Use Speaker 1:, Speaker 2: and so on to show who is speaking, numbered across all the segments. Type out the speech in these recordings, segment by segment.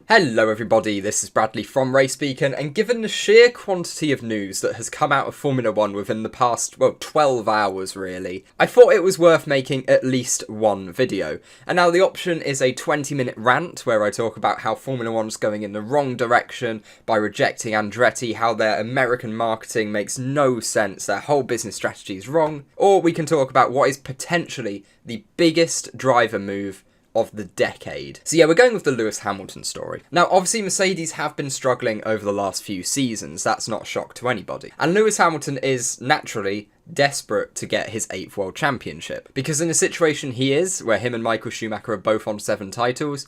Speaker 1: Hello everybody, this is Bradley from RaceBeacon, and given the sheer quantity of news that has come out of Formula 1 within the past, 12 hours really, I thought it was worth making at least one video. And now the option is a 20-minute rant where I talk about how Formula 1's going in the wrong direction by rejecting Andretti, how their American marketing makes no sense, their whole business strategy is wrong, or we can talk about what is potentially the biggest driver move of the decade. So yeah, we're going with the Lewis Hamilton story. Now, obviously Mercedes have been struggling over the last few seasons. That's not a shock to anybody. And Lewis Hamilton is naturally desperate to get his 8th world championship. Because in a situation he is, where him and Michael Schumacher are both on 7 titles,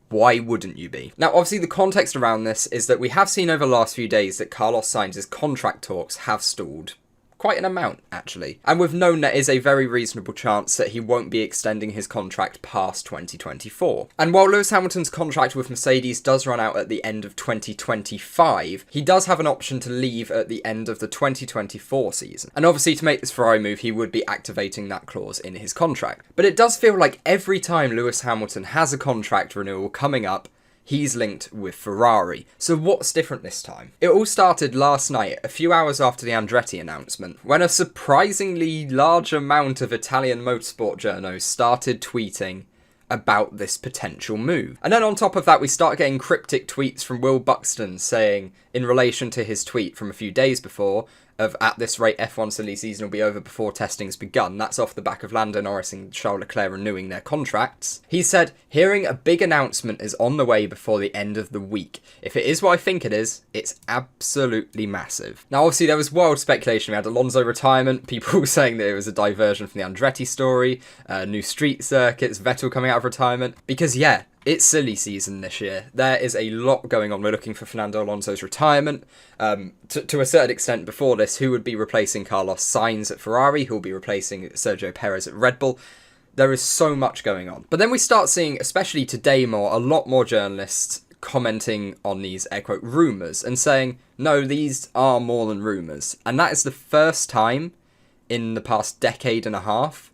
Speaker 1: why wouldn't you be? Now, obviously the context around this is that we have seen over the last few days that Carlos Sainz's contract talks have stalled. Quite an amount, actually. And we've known there is a very reasonable chance that he won't be extending his contract past 2024. And while Lewis Hamilton's contract with Mercedes does run out at the end of 2025, he does have an option to leave at the end of the 2024 season. And obviously to make this Ferrari move, he would be activating that clause in his contract. But it does feel like every time Lewis Hamilton has a contract renewal coming up, he's linked with Ferrari. So what's different this time? It all started last night, a few hours after the Andretti announcement, when a surprisingly large amount of Italian motorsport journos started tweeting about this potential move. And then on top of that, we start getting cryptic tweets from Will Buxton saying, in relation to his tweet from a few days before, of at this rate F1 silly season will be over before testing's begun. That's off the back of Lando Norris and Charles Leclerc renewing their contracts. He said, hearing a big announcement is on the way before the end of the week. If it is what I think it is, it's absolutely massive. Now obviously there was wild speculation. We had Alonso retirement, people saying that it was a diversion from the Andretti story, new street circuits, Vettel coming out of retirement. Because yeah, it's silly season this year. There is a lot going on. We're looking for Fernando Alonso's retirement. To a certain extent before this, who would be replacing Carlos Sainz at Ferrari? Who will be replacing Sergio Perez at Red Bull? There is so much going on. But then we start seeing, especially today a lot more journalists commenting on these air quote rumours and saying, no, these are more than rumours. And that is the first time in the past decade and a half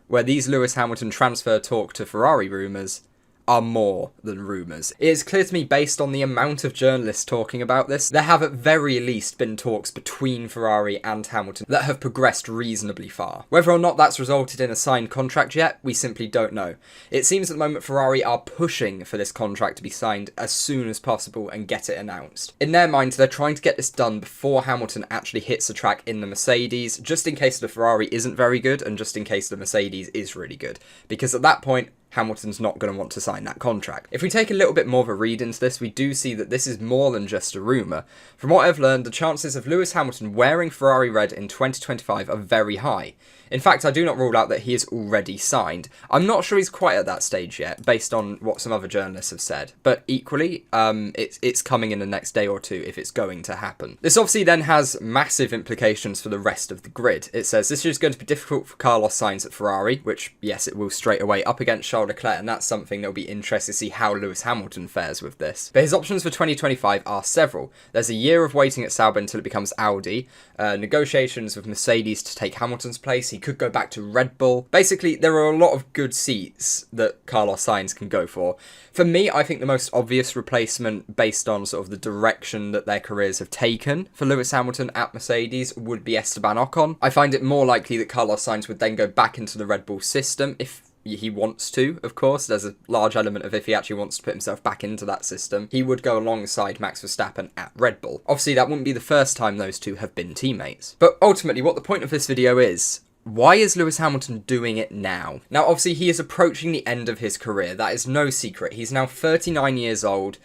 Speaker 1: where these Lewis Hamilton transfer talk to Ferrari rumours are more than rumours. It is clear to me, based on the amount of journalists talking about this, there have at very least been talks between Ferrari and Hamilton that have progressed reasonably far. Whether or not that's resulted in a signed contract yet, we simply don't know. It seems at the moment Ferrari are pushing for this contract to be signed as soon as possible and get it announced. In their minds, they're trying to get this done before Hamilton actually hits the track in the Mercedes, just in case the Ferrari isn't very good and just in case the Mercedes is really good. Because at that point, Hamilton's not going to want to sign that contract. If we take a little bit more of a read into this, we do see that this is more than just a rumour. From what I've learned, the chances of Lewis Hamilton wearing Ferrari red in 2025 are very high. In fact, I do not rule out that he is already signed. I'm not sure he's quite at that stage yet, based on what some other journalists have said. But equally, it's coming in the next day or two if it's going to happen. This obviously then has massive implications for the rest of the grid. It says this year is going to be difficult for Carlos Sainz at Ferrari, which, yes, it will straight away, up against Charles Leclerc, and that's something that'll be interesting to see how Lewis Hamilton fares with this. But his options for 2025 are several. There's a year of waiting at Sauber until it becomes Audi, negotiations with Mercedes to take Hamilton's place. He could go back to Red Bull. Basically, there are a lot of good seats that Carlos Sainz can go for. For me, I think the most obvious replacement based on sort of the direction that their careers have taken for Lewis Hamilton at Mercedes would be Esteban Ocon. I find it more likely that Carlos Sainz would then go back into the Red Bull system if he wants to, of course. There's a large element of if he actually wants to put himself back into that system, he would go alongside Max Verstappen at Red Bull. Obviously, that wouldn't be the first time those two have been teammates. But ultimately, what the point of this video is, why is Lewis Hamilton doing it now? Now, obviously, he is approaching the end of his career. That is no secret. He's now 39 years old,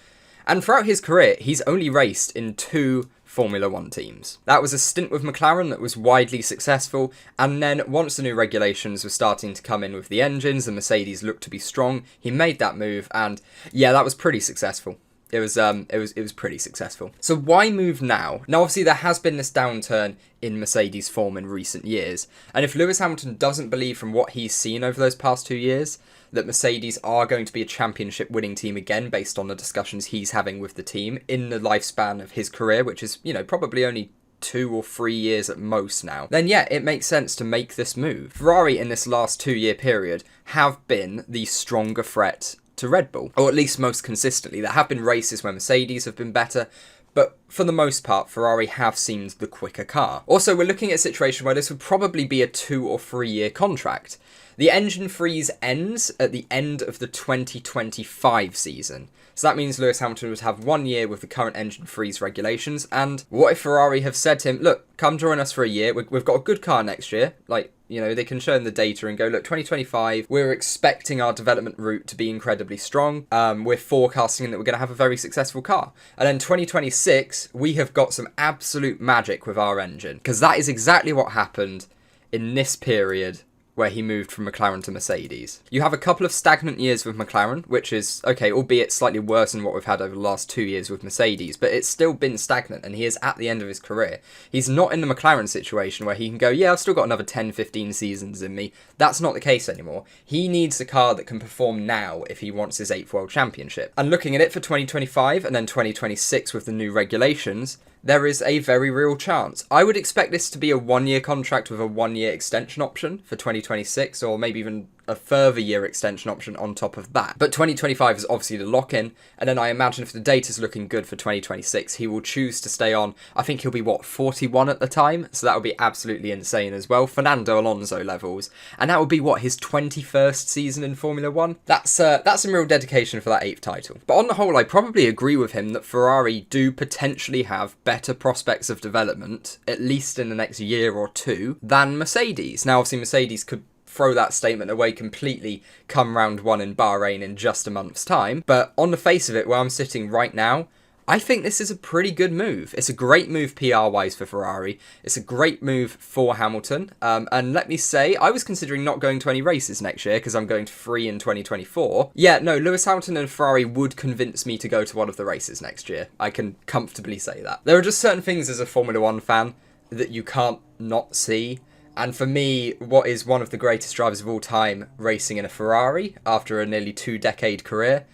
Speaker 1: and throughout his career, he's only raced in 2 Formula 1 teams. That was a stint with McLaren that was widely successful, and then once the new regulations were starting to come in with the engines, the Mercedes looked to be strong, he made that move, and yeah, that was pretty successful. It was pretty successful. So why move now? Now, obviously, there has been this downturn in Mercedes form in recent years, and if Lewis Hamilton doesn't believe from what he's seen over those past 2 years that Mercedes are going to be a championship winning team again based on the discussions he's having with the team in the lifespan of his career, which is, probably only 2 or 3 years at most now, then yeah, it makes sense to make this move. Ferrari in this last 2-year period have been the stronger threat to Red Bull, or at least most consistently. There have been races where Mercedes have been better, but for the most part, Ferrari have seemed the quicker car. Also, we're looking at a situation where this would probably be a 2 or 3 year contract. The engine freeze ends at the end of the 2025 season. So that means Lewis Hamilton would have 1 year with the current engine freeze regulations. And what if Ferrari have said to him, look, come join us for a year. We've got a good car next year. Like, you know, they can show him the data and go, look, 2025, we're expecting our development route to be incredibly strong. We're forecasting that we're going to have a very successful car. And then 2026, we have got some absolute magic with our engine. Because that is exactly what happened in this period where he moved from McLaren to Mercedes. You have a couple of stagnant years with McLaren, which is, okay, albeit slightly worse than what we've had over the last 2 years with Mercedes, but it's still been stagnant, and he is at the end of his career. He's not in the McLaren situation where he can go, yeah, I've still got another 10, 15 seasons in me. That's not the case anymore. He needs a car that can perform now if he wants his 8th World Championship. And looking at it for 2025 and then 2026 with the new regulations, there is a very real chance. I would expect this to be a 1 year contract with a 1 year extension option for 2026, or maybe even a further year extension option on top of that. But 2025 is obviously the lock-in, and then I imagine if the data's looking good for 2026, he will choose to stay on. I think he'll be, 41 at the time? So that would be absolutely insane as well. Fernando Alonso levels. And that would be, his 21st season in Formula 1? That's some real dedication for that 8th title. But on the whole, I probably agree with him that Ferrari do potentially have better prospects of development, at least in the next year or two, than Mercedes. Now, obviously, Mercedes could throw that statement away completely come round 1 in Bahrain in just a month's time. But on the face of it, where I'm sitting right now, I think this is a pretty good move. It's a great move PR-wise for Ferrari. It's a great move for Hamilton. And let me say, I was considering not going to any races next year because I'm going to 3 in 2024. Yeah, no, Lewis Hamilton and Ferrari would convince me to go to one of the races next year. I can comfortably say that. There are just certain things as a Formula 1 fan that you can't not see. And for me, what is one of the greatest drivers of all time racing in a Ferrari after a nearly 2-decade career,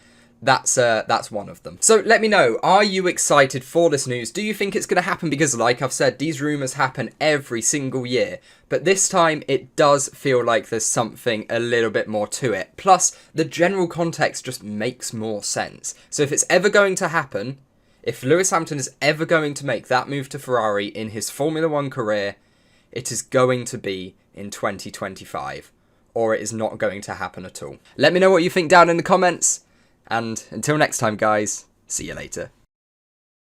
Speaker 1: that's one of them. So let me know, are you excited for this news? Do you think it's going to happen? Because like I've said, these rumours happen every single year. But this time, it does feel like there's something a little bit more to it. Plus, the general context just makes more sense. So if it's ever going to happen, if Lewis Hamilton is ever going to make that move to Ferrari in his Formula 1 career, it is going to be in 2025, or it is not going to happen at all. Let me know what you think down in the comments, and until next time, guys, see you later.